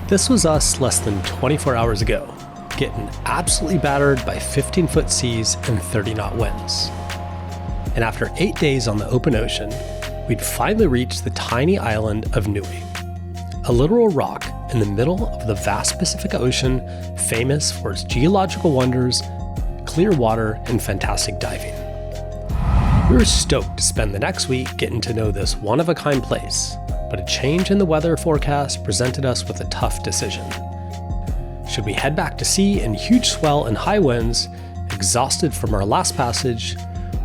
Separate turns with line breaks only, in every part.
This was us less than 24 hours ago, getting absolutely battered by 15-foot seas and 30-knot winds. And after 8 days on the open ocean, we'd finally reached the tiny island of Niue, a literal rock in the middle of the vast Pacific Ocean, famous for its geological wonders, clear water, and fantastic diving. We were stoked to spend the next week getting to know this one-of-a-kind place, but a change in the weather forecast presented us with a tough decision. Should we head back to sea in huge swell and high winds, exhausted from our last passage,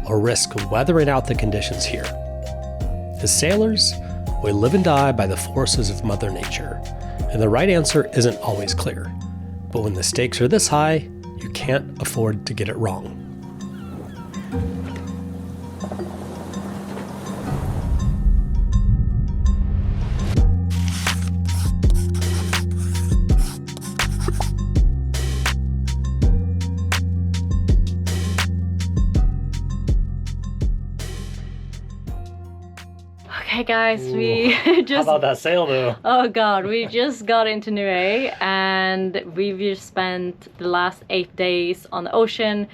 or risk weathering out the conditions here? As sailors, we live and die by the forces of Mother Nature, and the right answer isn't always clear. But when the stakes are this high, you can't afford to get it wrong.
Okay guys, we just...
How about that sail though?
Oh god, we just got into Niue and we've just spent the last 8 days on the ocean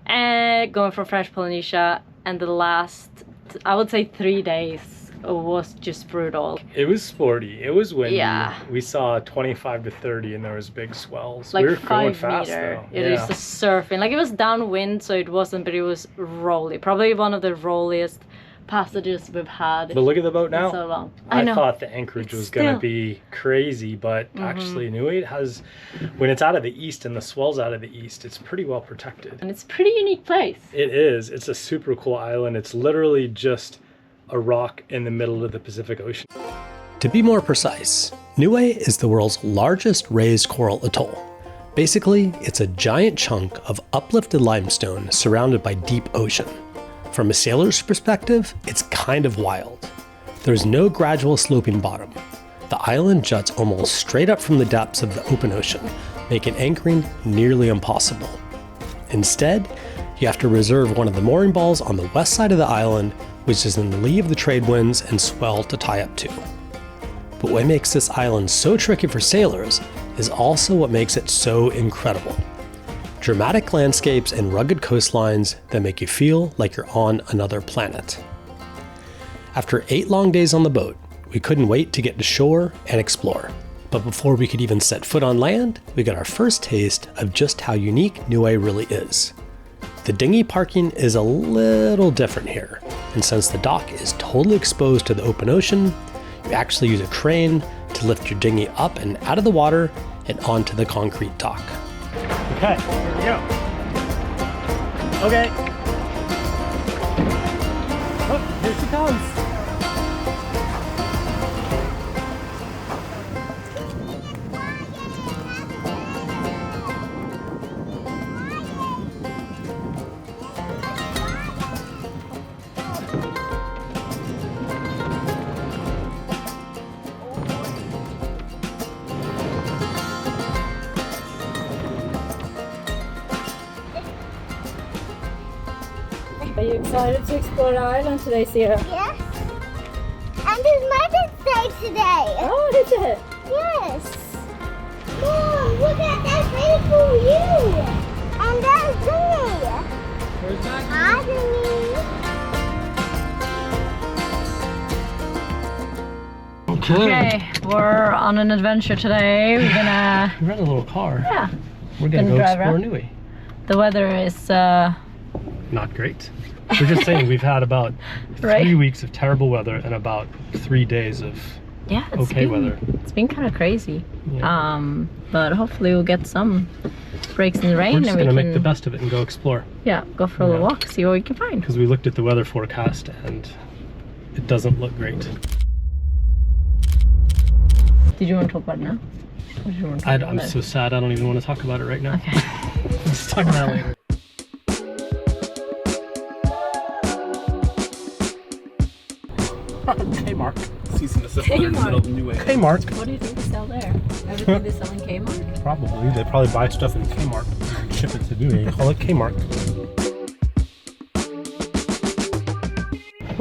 and going from French Polynesia, and the last, I would say 3 days was just brutal.
It was sporty, it was windy.
Yeah.
We saw 25 to 30 and there was big swells.
Like
we were going
5
fast
meter.
though.
It is the surfing. Like it was downwind, so it wasn't, but it was rolly. Probably one of the rolliest passages we've had.
But look at the boat now.
So long.
I
know.
thought the anchorage was going to be crazy, but actually Niue has, when it's out of the east and the swell's out of the east, it's pretty well protected.
And it's a pretty unique place.
It is. It's a super cool island. It's literally just a rock in the middle of the Pacific Ocean. To be more precise, Niue is the world's largest raised coral atoll. Basically, it's a giant chunk of uplifted limestone surrounded by deep ocean. From a sailor's perspective, it's kind of wild. There's no gradual sloping bottom. The island juts almost straight up from the depths of the open ocean, making anchoring nearly impossible. Instead, you have to reserve one of the mooring balls on the west side of the island, which is in the lee of the trade winds and swell to tie up to. But what makes this island so tricky for sailors is also what makes it so incredible. Dramatic landscapes and rugged coastlines that make you feel like you're on another planet. After 8 long days on the boat, we couldn't wait to get to shore and explore. But before we could even set foot on land, we got our first taste of just how unique Niue really is. The dinghy parking is a little different here, and since the dock is totally exposed to the open ocean, you actually use a crane to lift your dinghy up and out of the water and onto the concrete dock. Okay, here we go. Okay. Oh, here she comes.
Are you excited to explore the island today, Sierra?
Yes. And it's my birthday today.
Oh, is it?
Yes. Mom, look at that beautiful view. And that's me.
Where's that?
Hi, Jimmy.
Okay, we're on an adventure today. We're gonna...
We rent a little car.
Yeah.
We're gonna go
drive
explore
around.
Niue.
The weather is...
Not great. We're just saying we've had about 3 weeks of terrible weather and about 3 days of
yeah, it's
okay
been,
weather.
It's been kind of crazy.
Yeah.
But hopefully we'll get some breaks in the rain.
We're just
and we
gonna
can,
make the best of it and go explore.
Yeah, go for a little walk, see what we can find.
Because we looked at the weather forecast and it doesn't look great.
Did you want to talk about it now? Or did you want to talk about
I'm
it?
so sad I don't even want to talk about it right now.
Okay.
Let's talk about it later. Kmart. Cease and desist letter in the middle of Niue. Kmart.
What do you think they sell there? Everything they sell in Kmart?
Probably. They probably buy stuff in Kmart and ship it to Niue and call it Kmart.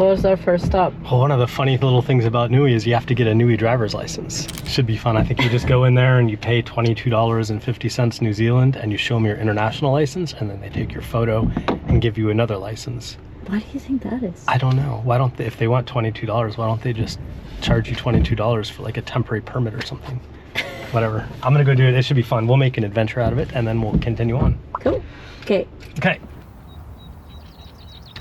What was our first stop?
Well, one of the funny little things about Niue is you have to get a Niue driver's license. Should be fun. I think you just go in there and you pay $22.50 New Zealand and you show them your international license, and then they take your photo and give you another license.
Why do you think that is?
I don't know. Why don't they, if they want $22, why don't they just charge you $22 for like a temporary permit or something? Whatever. I'm gonna go do it. It should be fun. We'll make an adventure out of it and then we'll continue on.
Cool. Okay.
Okay.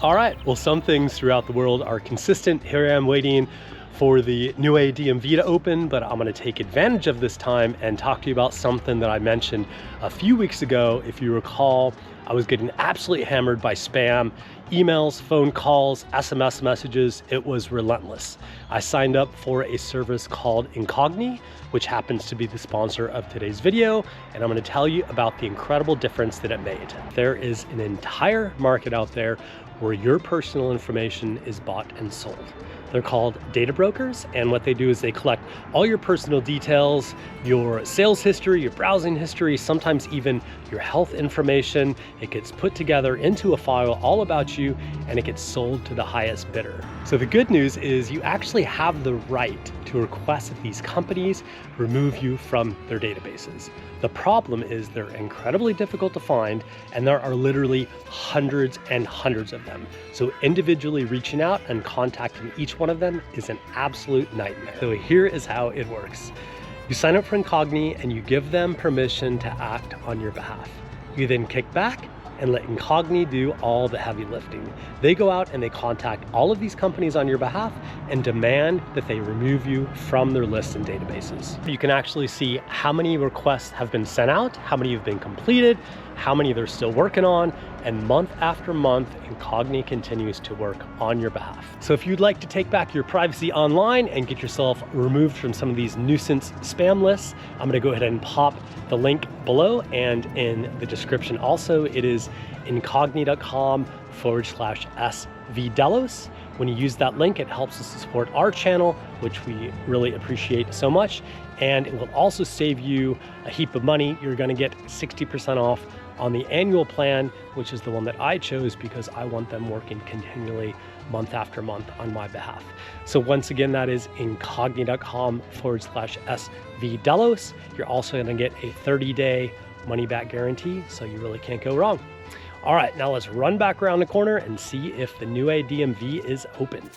All right. Well, some things throughout the world are consistent. Here I am waiting for the Niue DMV to open, but I'm gonna take advantage of this time and talk to you about something that I mentioned a few weeks ago. If you recall, I was getting absolutely hammered by spam, emails, phone calls, SMS messages. It was relentless. I signed up for a service called Incogni, which happens to be the sponsor of today's video, and I'm gonna tell you about the incredible difference that it made. There is an entire market out there where your personal information is bought and sold. They're called data brokers, and what they do is they collect all your personal details, your sales history, your browsing history, sometimes even your health information. It gets put together into a file all about you, and it gets sold to the highest bidder. So the good news is you actually have the right to request that these companies remove you from their databases. The problem is they're incredibly difficult to find, and there are literally hundreds and hundreds of them. So individually reaching out and contacting each one of them is an absolute nightmare. So here is how it works. You sign up for Incogni and you give them permission to act on your behalf. You then kick back and let Incogni do all the heavy lifting. They go out and they contact all of these companies on your behalf and demand that they remove you from their lists and databases. You can actually see how many requests have been sent out, how many have been completed, how many they're still working on, and month after month, Incogni continues to work on your behalf. So if you'd like to take back your privacy online and get yourself removed from some of these nuisance spam lists, I'm gonna go ahead and pop the link below and in the description also. It is incogni.com/SV Delos. When you use that link, it helps us to support our channel, which we really appreciate so much. And it will also save you a heap of money. You're gonna get 60% off on the annual plan, which is the one that I chose because I want them working continually month after month on my behalf. So once again, that is incogni.com/SV Delos. You're also gonna get a 30-day money-back guarantee, so you really can't go wrong. All right, now let's run back around the corner and see if the Niue DMV is open.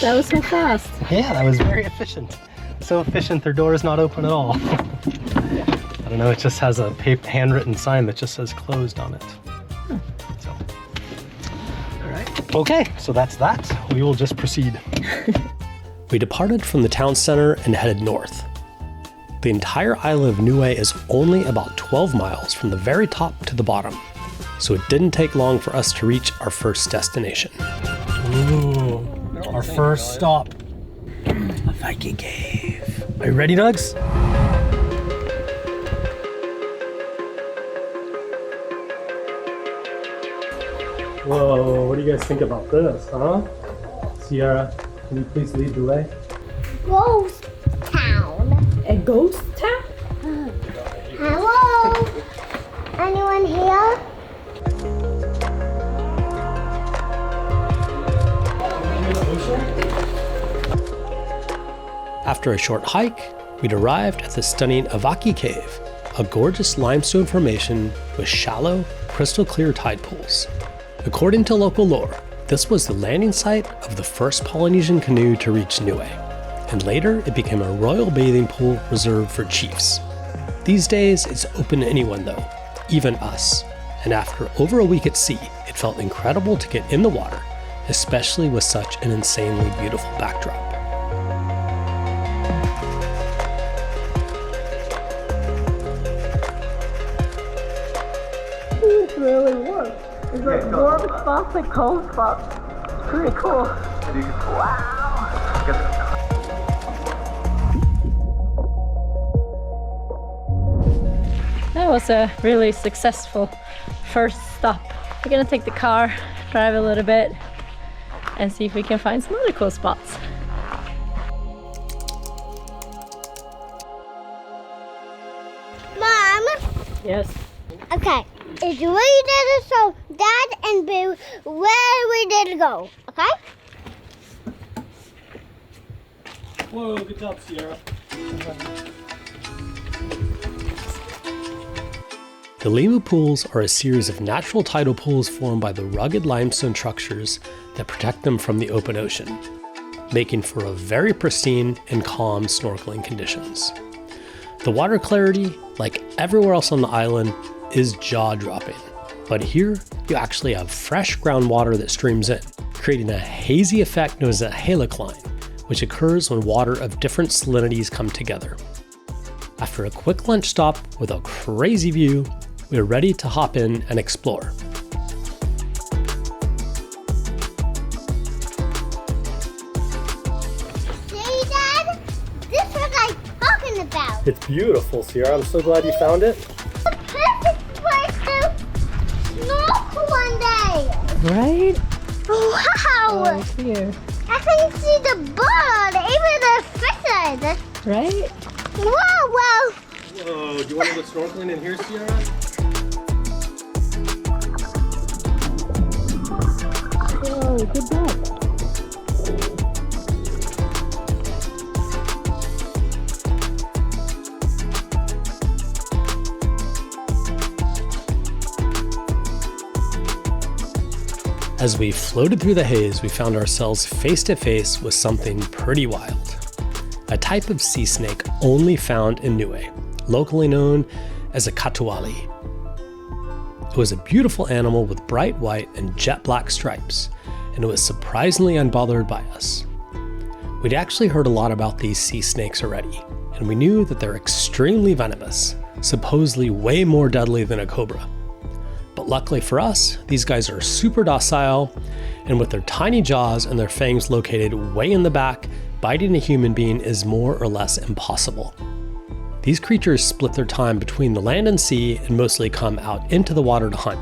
That was so fast.
Yeah, that was very efficient. So efficient, their door is not open at all. I don't know, it just has a handwritten sign that just says closed on it. So, all right. Okay, so that's that. We will just proceed. We departed from the town center and headed north. The entire island of Niue is only about 12 miles from the very top to the bottom, so it didn't take long for us to reach our first destination. Ooh, our first stop, Avaki Cave. Are you ready, Nugs? Whoa, what do you guys think about this, huh? Sierra, can you please lead the way?
Ghost town.
A ghost town?
Hello? Anyone here?
After a short hike, we'd arrived at the stunning Avaki Cave, a gorgeous limestone formation with shallow, crystal clear tide pools. According to local lore, this was the landing site of the first Polynesian canoe to reach Niue, and later it became a royal bathing pool reserved for chiefs. These days, it's open to anyone though, even us, and after over a week at sea, it felt incredible to get in the water, especially with such an insanely beautiful backdrop.
It's really warm. It's like warm spots and cold spots. It's pretty cool. Wow. That was a really successful first stop. We're gonna take the car, drive a little bit, and see if we can find some other cool spots.
Mom?
Yes.
Okay, is ready, so Dad and Boo, where we did to go, okay?
Whoa, good job, Sierra. The Limu pools are a series of natural tidal pools formed by the rugged limestone structures that protect them from the open ocean, making for a very pristine and calm snorkeling conditions. The water clarity, like everywhere else on the island, is jaw-dropping. But here, you actually have fresh groundwater that streams in, creating a hazy effect known as a halocline, which occurs when water of different salinities come together. After a quick lunch stop with a crazy view, we are ready to hop in and explore.
See, Dad? This is what I'm talking about.
It's beautiful, Sierra. I'm so glad you found it.
The perfect place to snorkel one day.
Right?
Wow!
Here.
I can see the bird, even the fishes.
Right?
Wow, wow.
Whoa, do you want to go snorkeling in here, Sierra?
Whoa, good job.
As we floated through the haze, we found ourselves face to face with something pretty wild. A type of sea snake only found in Niue, locally known as a katuali. It was a beautiful animal with bright white and jet black stripes, and it was surprisingly unbothered by us. We'd actually heard a lot about these sea snakes already, and we knew that they're extremely venomous, supposedly way more deadly than a cobra. But luckily for us, these guys are super docile, and with their tiny jaws and their fangs located way in the back, biting a human being is more or less impossible. These creatures split their time between the land and sea and mostly come out into the water to hunt,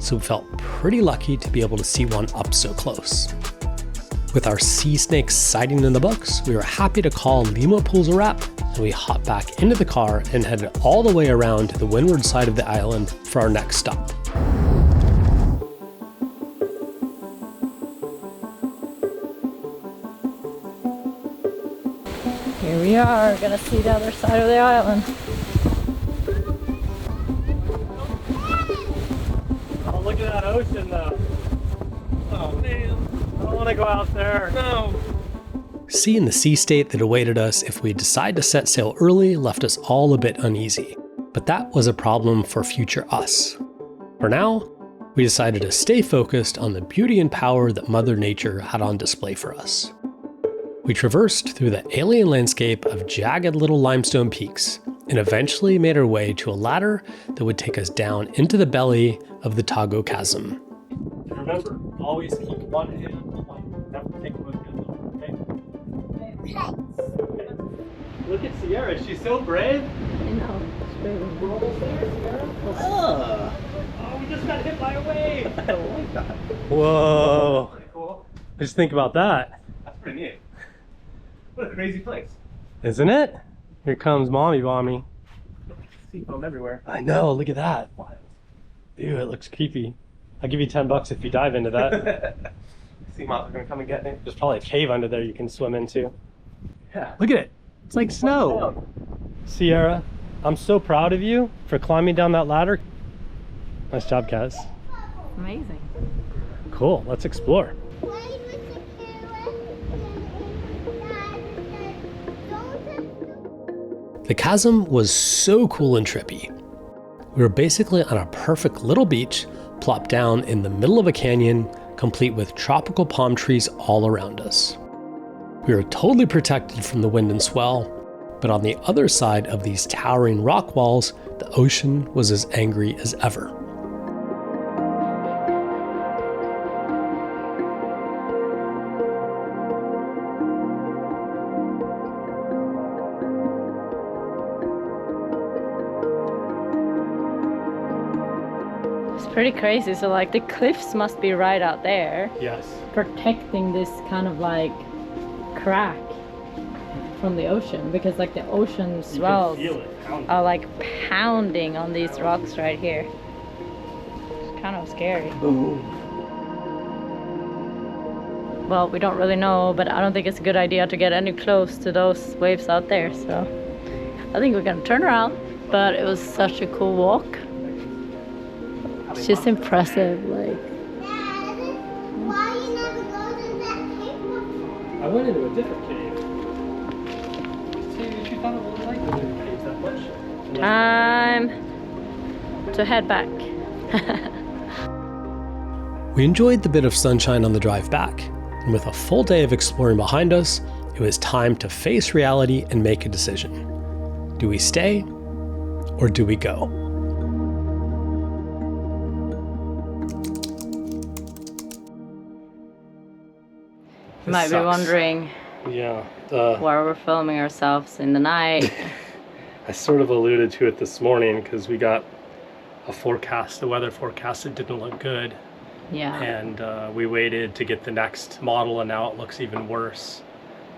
so we felt pretty lucky to be able to see one up so close. With our sea snake sighting in the books, we were happy to call Limu pools a wrap, and we hopped back into the car and headed all the way around to the windward side of the island for our next stop.
Here we are, gonna see the other side of the island.
Oh, look at that ocean though. Oh man, I don't want to go out there. No. Seeing the sea state that awaited us if we decide to set sail early left us all a bit uneasy, but that was a problem for future us. For now, we decided to stay focused on the beauty and power that Mother Nature had on display for us. We traversed through the alien landscape of jagged little limestone peaks and eventually made our way to a ladder that would take us down into the belly of the Togo Chasm. And remember, always keep one hand on one, never take both hands on, okay? Okay. Look at Sierra, she's so brave.
I know, it's great.
Oh, we just got hit by a wave. I don't like that. Whoa. That's cool. Just think about that. That's pretty neat. What a crazy place. Isn't it? Here comes Mommy Bommy. Sea foam everywhere. I know, look at that. Dude, it looks creepy. I'll give you $10 if you dive into that. Sea moths are gonna come and get me. There's probably a cave under there you can swim into. Yeah. Look at it. It's like snow. Sierra, I'm so proud of you for climbing down that ladder. Nice job, Kaz.
Amazing.
Cool, let's explore. The chasm was so cool and trippy. We were basically on a perfect little beach, plopped down in the middle of a canyon, complete with tropical palm trees all around us. We were totally protected from the wind and swell, but on the other side of these towering rock walls, the ocean was as angry as ever.
Pretty crazy. So like the cliffs must be right out there,
Yes.
protecting this kind of like crack from the ocean, because like the ocean swells
You can feel it pounding.
are like pounding on these rocks right here. kind of scary.
Ooh.
Well, we don't really know, but I don't think it's a good idea to get any close to those waves out there. So I think we're gonna turn around. But it was such a cool walk. It's just impressive, like.
Dad, why you never go to that cave before?
I went into a different cave. See, you thought it wasn't like the caves that much.
Time to head back.
We enjoyed the bit of sunshine on the drive back, and with a full day of exploring behind us, it was time to face reality and make a decision. Do we stay, or do we go?
You might be wondering
Yeah.
why we're filming ourselves in the night.
I sort of alluded to it this morning because we got a forecast, the weather forecast, it didn't look good.
Yeah.
And we waited to get the next model, and now it looks even worse.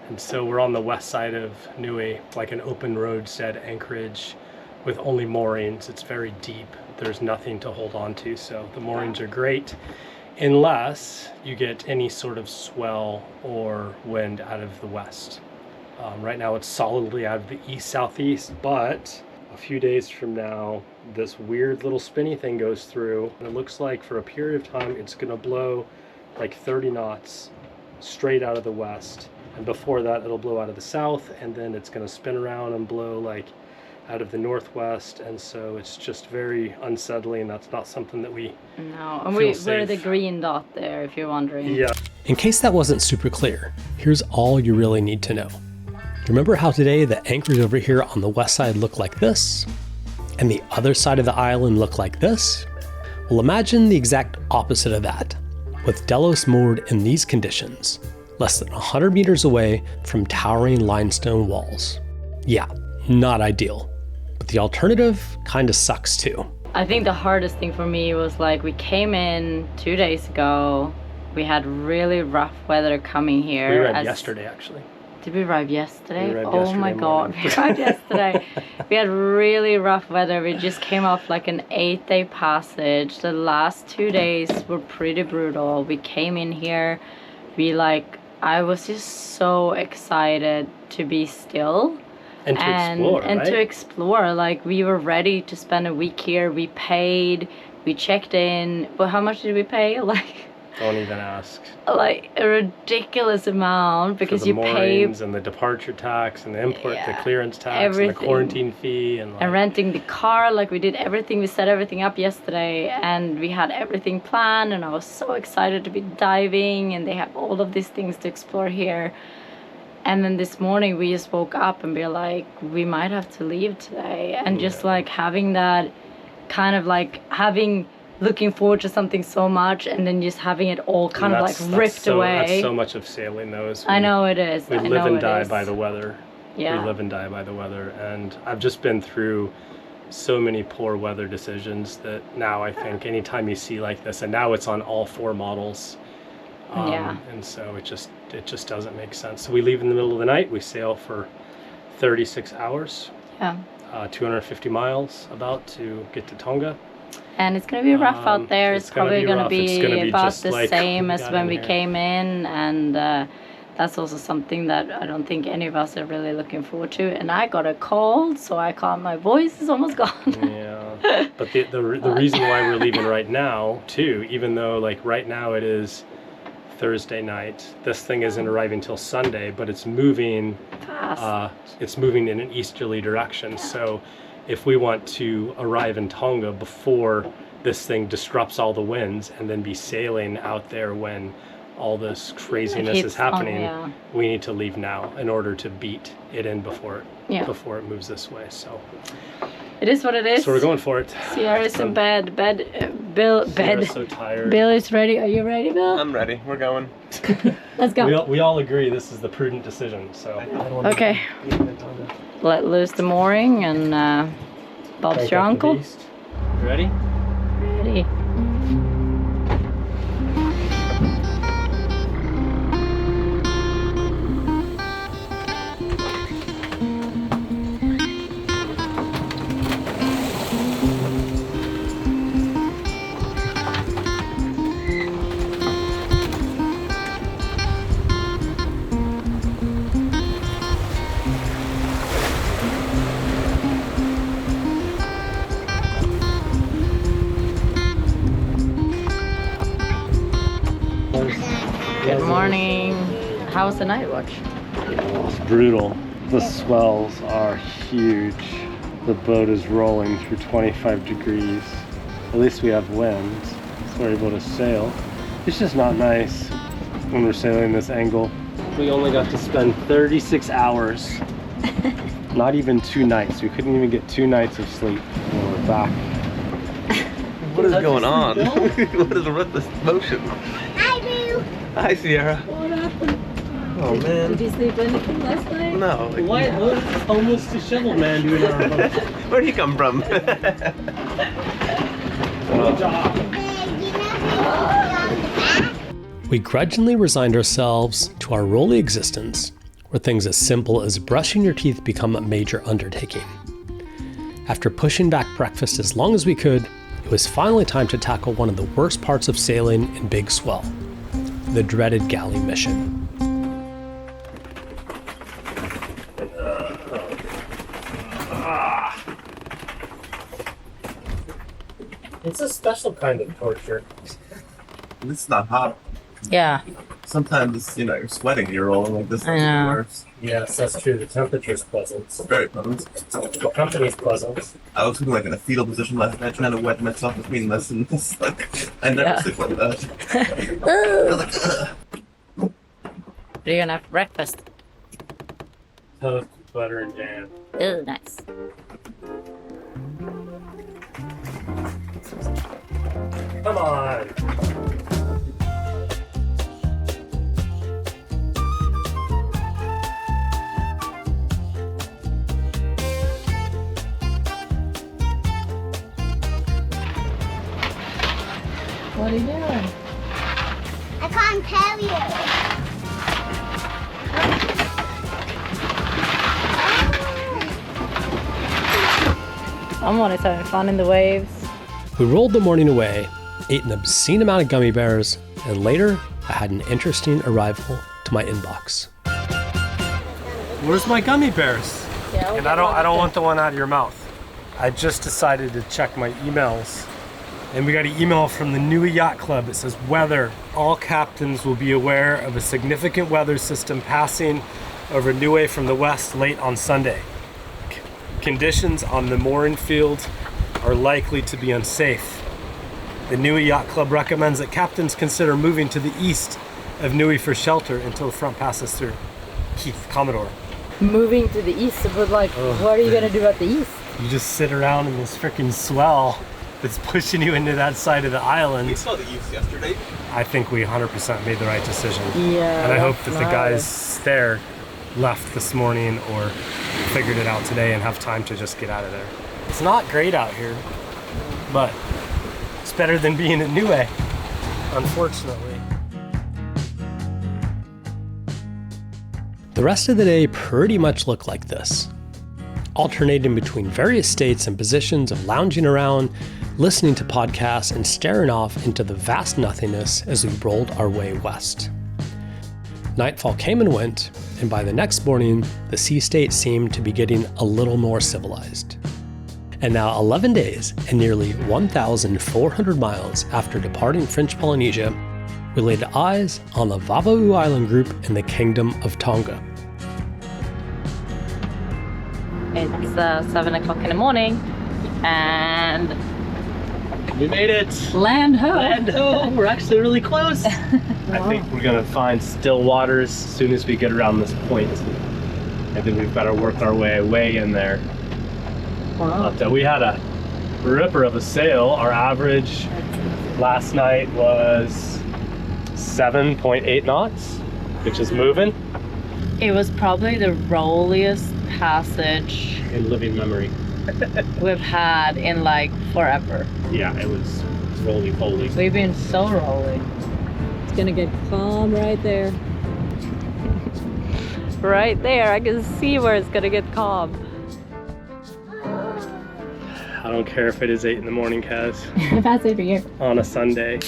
And so we're on the west side of Niue, like an open roadstead anchorage with only moorings. It's very deep. There's nothing to hold on to, so the moorings are great unless you get any sort of swell or wind out of the west. Right now it's solidly out of the east-southeast, but a few days from now this weird little spinny thing goes through, and it looks like for a period of time it's going to blow like 30 knots straight out of the west, and before that it'll blow out of the south, and then it's going to spin around and blow like out of the northwest, and so it's just very unsettling. That's not something that we
No, and
feel
we're
safe.
the green dot there, if you're wondering.
Yeah. In case that wasn't super clear, here's all you really need to know. Remember how today the anchors over here on the west side look like this, and the other side of the island look like this? Well, imagine the exact opposite of that, with Delos moored in these conditions, less than 100 meters away from towering limestone walls. Yeah, not ideal, but the alternative kinda sucks too.
I think the hardest thing for me was like we came in 2 days ago. We had really rough weather coming here.
We arrived yesterday, actually.
Did we arrive yesterday?
We arrived
Oh
yesterday
my god,
morning.
we arrived yesterday. We had really rough weather. We just came off like an 8-day passage. The last 2 days were pretty brutal. We came in here, I was just so excited to be still.
And to explore,
and
right?
to explore. Like, we were ready to spend a week here. We paid, we checked in. But how much did we pay?
Don't even ask.
Like a ridiculous amount, because
For the
you pay
moorings and the departure tax and the import, the clearance tax
everything.
and the quarantine fee and
and renting the car. Like, we did everything. We set everything up yesterday, and we had everything planned, and I was so excited to be diving, and they have all of these things to explore here. And then this morning we just woke up and be like, we might have to leave today. And just like having that kind of like looking forward to something so much, and then just having it all kind of like ripped away.
That's so much of sailing, though.
I know it is.
We live and die by the weather.
Yeah.
We live and die by the weather. And I've just been through so many poor weather decisions that now I think anytime you see like this, and now it's on all 4 models. And so it just doesn't make sense. So we leave in the middle of the night. We sail for 36 hours.
Yeah.
250 miles about to get to Tonga.
And it's going to be rough out there. It's probably going to be about the
like
same as when we
here.
came in. And that's also something that I don't think any of us are really looking forward to. And I got a cold, so my voice is almost gone.
Yeah. But the reason why we're leaving right now, too, even though like right now it is Thursday night, this thing isn't arriving till Sunday, but it's moving
Fast.
It's moving in an easterly direction. So if we want to arrive in Tonga before this thing disrupts all the winds and then be sailing out there when all this craziness is happening, we need to leave now in order to beat it in before it moves this way. So
it is what it is.
So we're going for it.
Sierra's in bed. Bill.
Sierra's so tired.
Bill is ready. Are you ready, Bill?
I'm ready. We're going.
Let's go.
We all agree this is the prudent decision. So
Okay. Let loose the mooring, and Bob's your uncle.
You ready?
Ready. Good morning. How was the night watch?
It's brutal. The swells are huge. The boat is rolling through 25 degrees. At least we have wind, so we're able to sail. It's just not nice when we're sailing this angle. We only got to spend 36 hours. Not even 2 nights. We couldn't even get 2 nights of sleep when we're back.
What is going on? What is with this motion?
Hi, Boo.
Hi, Sierra.
What happened?
Oh, man.
Did you sleep anything last night?
No.
What is this homeless disheveled man doing on our boat?
Where'd he come from?
Good job. We grudgingly resigned ourselves to our rolly existence, where things as simple as brushing your teeth become a major undertaking. After pushing back breakfast as long as we could, it was finally time to tackle one of the worst parts of sailing in big swell, the dreaded galley mission. It's a special kind of torture.
This is not hot.
Yeah.
Sometimes, you know, you're sweating, you're rolling like this.
I know.
Worse.
Yes, that's true. The temperature's pleasant.
It's very pleasant.
The company's pleasant.
I was looking like in a fetal position last night, trying to wet myself between lessons. Like, I never sleep like that. I was like, ugh.
What are you gonna have for breakfast?
Toast, butter, and jam.
Ooh, nice.
Come on.
What are you doing?
I can't tell you.
I'm only having fun in the waves.
We rolled the morning away, ate an obscene amount of gummy bears, and later I had an interesting arrival to my inbox. Where's my gummy bears?
Yeah,
And I don't want the one out of your mouth. I just decided to check my emails. And we got an email from the Niue Yacht Club. It says, weather. All captains will be aware of a significant weather system passing over Niue from the west late on Sunday. Conditions on the mooring field are likely to be unsafe. The Niue Yacht Club recommends that captains consider moving to the east of Niue for shelter until the front passes through. Keith, Commodore.
Moving to the east, but like, what are you gonna do at the east?
You just sit around in this freaking swell that's pushing you into that side of the island.
We saw the east yesterday.
I think we 100% made the right decision.
Yeah.
And I hope that the guys there left this morning or figured it out today and have time to just get out of there. It's not great out here, but it's better than being at Niue, unfortunately. The rest of the day pretty much looked like this, alternating between various states and positions of lounging around, listening to podcasts, and staring off into the vast nothingness as we rolled our way west. Nightfall came and went, and by the next morning, the sea state seemed to be getting a little more civilized. And now 11 days and nearly 1,400 miles after departing French Polynesia, we laid eyes on the Vava'u Island group in the Kingdom of Tonga.
It's 7 o'clock in the morning, and
We made it!
land ho!
Land ho! We're actually really close! I think we're gonna find still waters as soon as we get around this point. I think we've got to work our way in there.
Wow.
But we had a ripper of a sail. Our average last night was 7.8 knots, which is moving
It was probably the rolliest passage
in living memory.
we've had in like forever.
Yeah, it was roly-poly.
We've been so rolling. It's gonna get calm right there. Right there, I can see where it's gonna get calm.
I don't care if it is 8 in the morning, Kaz,
That's it for you.
on a Sunday.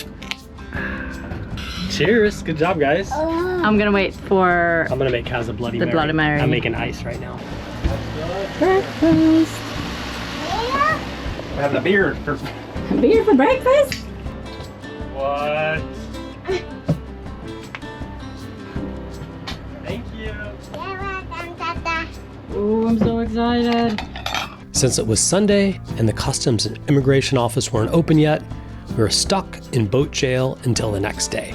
Cheers! Good job, guys.
I'm gonna wait for
I'm gonna make Kaz a Bloody
The
Mary.
Bloody Mary.
I'm making ice right now.
breakfast.
We're having a beer.
Beer for breakfast?
What?
excited.
Since it was Sunday and the customs and immigration office weren't open yet, we were stuck in boat jail until the next day.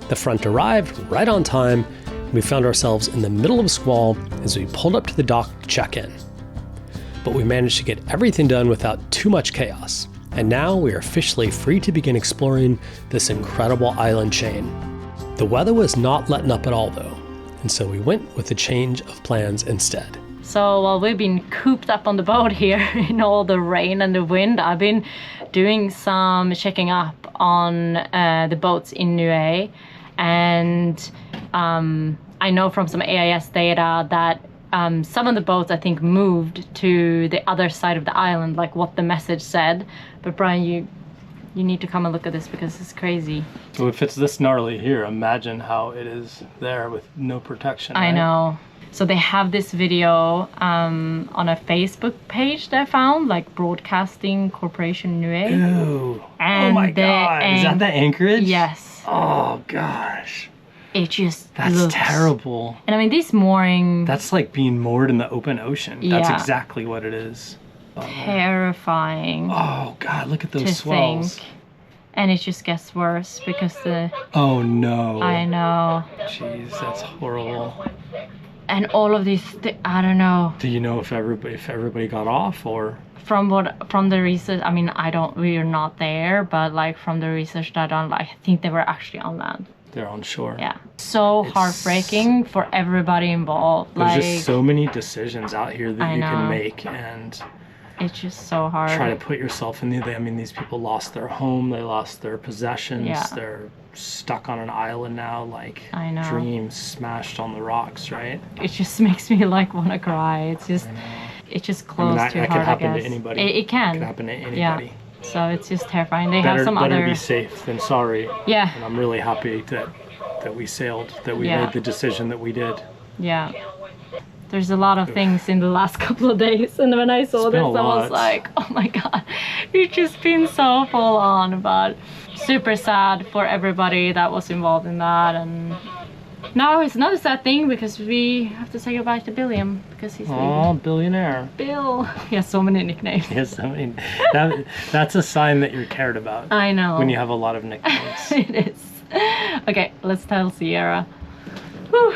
The front arrived right on time, and we found ourselves in the middle of a squall as we pulled up to the dock to check in. But we managed to get everything done without too much chaos, and now we are officially free to begin exploring this incredible island chain. The weather was not letting up at all though, and so we went with a change of plans instead.
So while we've been cooped up on the boat here in all the rain and the wind, I've been doing some checking up on the boats in Niue, and I know from some AIS data that some of the boats I think moved to the other side of the island, like what the message said. But Brian, you need to come and look at this because it's crazy.
So if it's this gnarly here, imagine how it is there with no protection.
I know. So they have this video on a Facebook page that I found, like Broadcasting Corporation Niue.
Ew.
And
oh my god, is that the anchorage?
Yes.
Oh gosh.
It just
That's
looks
terrible.
And I mean, this mooring...
That's like being moored in the open ocean.
Yeah.
That's exactly what it is.
terrifying.
Oh god, look at those
to
swells.
think. And it just gets worse because the...
Oh no.
I know.
Jeez, that's horrible.
And all of these, I don't know.
Do you know if everybody got off or?
From the research, I mean, we are not there, but like from the research that I done, like, I think they were actually on land.
They're on shore.
Yeah. So heartbreaking for everybody involved.
There's
like,
just so many decisions out here that you can make, and
it's just so hard.
Try to put yourself in I mean, these people lost their home, they lost their possessions,
Yeah.
They're stuck on an island now, like
I know.
dreams smashed on the rocks, right?
It just makes me like want to cry. It's just, it's just close
that
too
could
hard.
happen
I guess
to anybody.
It can.
It could happen to anybody.
Yeah. So it's just terrifying. They
Better,
have some
better
other.
be safe than sorry.
Yeah.
And I'm really happy that we sailed, that we
Yeah.
made the decision that we did.
Yeah. There's a lot of things in the last couple of days, and when I saw this, I was like, oh my god, it's just been so full on, but super sad for everybody that was involved in that. And now it's another sad thing because we have to say goodbye to Billiam because he's leaving.
Billionaire.
Bill. He has so many nicknames.
Yes, I mean, that's a sign that you're cared about.
I know.
When you have a lot of nicknames.
It is. Okay, let's tell Sierra. Whew.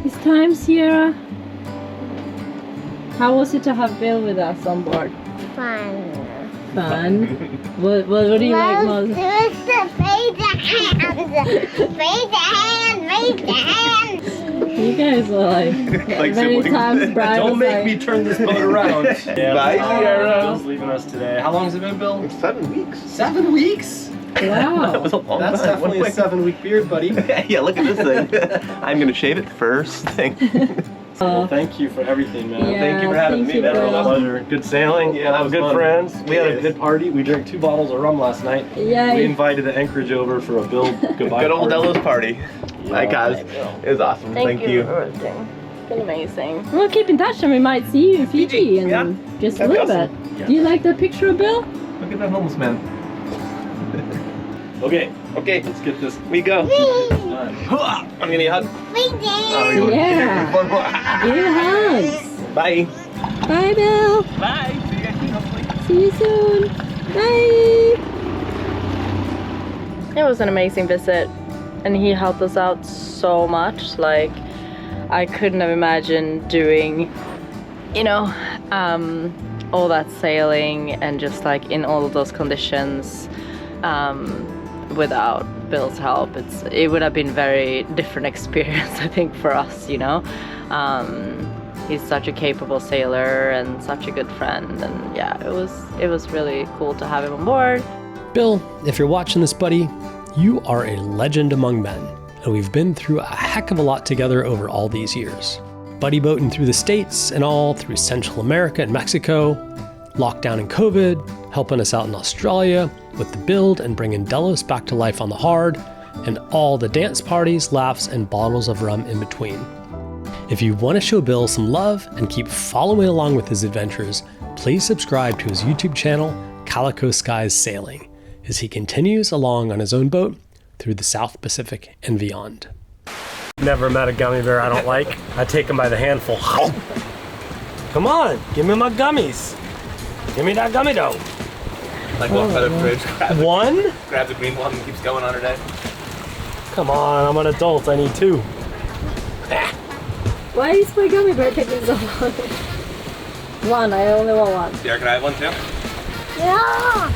It's time, Sierra. How was it to have Bill with us on board?
Fun.
Fun. What do you like most?
Raise the hand. Raise the hand.
You guys are like many
siblings.
times Brian
Don't
was
make
like,
me turn this boat around.
Bye, Sierra.
Bill's leaving us today. How long has it been, Bill?
7 weeks.
7 weeks?
wow.
That was a long
That's
time.
definitely a 7-week beard, buddy.
Yeah, look at this thing. I'm gonna shave it first thing.
Well, thank you for everything, man.
Yeah,
Thank you for having
thank
me.
you,
That was
Bill.
a
Pleasure. Good sailing.
Yeah, that was
good
fun.
friends. We had a
Yes.
good party. We drank 2 bottles of rum last night.
Yay.
We invited the Anchorage over for a Bill goodbye
Good old
party.
Delos party. Hi, guys. It was awesome. Thank you.
for everything. It's been amazing. We'll keep in touch and we might see you in Fiji and
Yeah.
just
That'd be
live
awesome.
it.
Yeah.
Do you like that picture of Bill?
Look at that homeless man.
Okay,
Okay,
let's get this
we go.
done.
I'm gonna need a hug. Oh,
Yeah.
One more.
Give hugs.
Bye.
Bye, Bill.
Bye. See you guys soon, hopefully.
See you soon. Bye. It was an amazing visit, and he helped us out so much. Like, I couldn't have imagined doing, all that sailing and just like in all of those conditions without Bill's help. It would have been very different experience, I think, for us. He's such a capable sailor and such a good friend, and yeah, it was really cool to have him on board.
Bill, if you're watching this, buddy, you are a legend among men, and we've been through a heck of a lot together over all these years. Buddy boating through the States and all through Central America and Mexico, lockdown and COVID, helping us out in Australia with the build and bringing Delos back to life on the hard, and all the dance parties, laughs, and bottles of rum in between. If you want to show Bill some love and keep following along with his adventures, please subscribe to his YouTube channel, Calico Skies Sailing, as he continues along on his own boat through the South Pacific and beyond. Never met a gummy bear I don't like. I take them by the handful. Come on, give me my gummies. Give me that gummy dough.
Like walks by the fridge,
One?
grabs a green one and keeps going on her day.
Come on, I'm an adult. I need 2.
Why is my gummy bear taking so long? One, I only want one.
Yeah, can I have one too?
Yeah.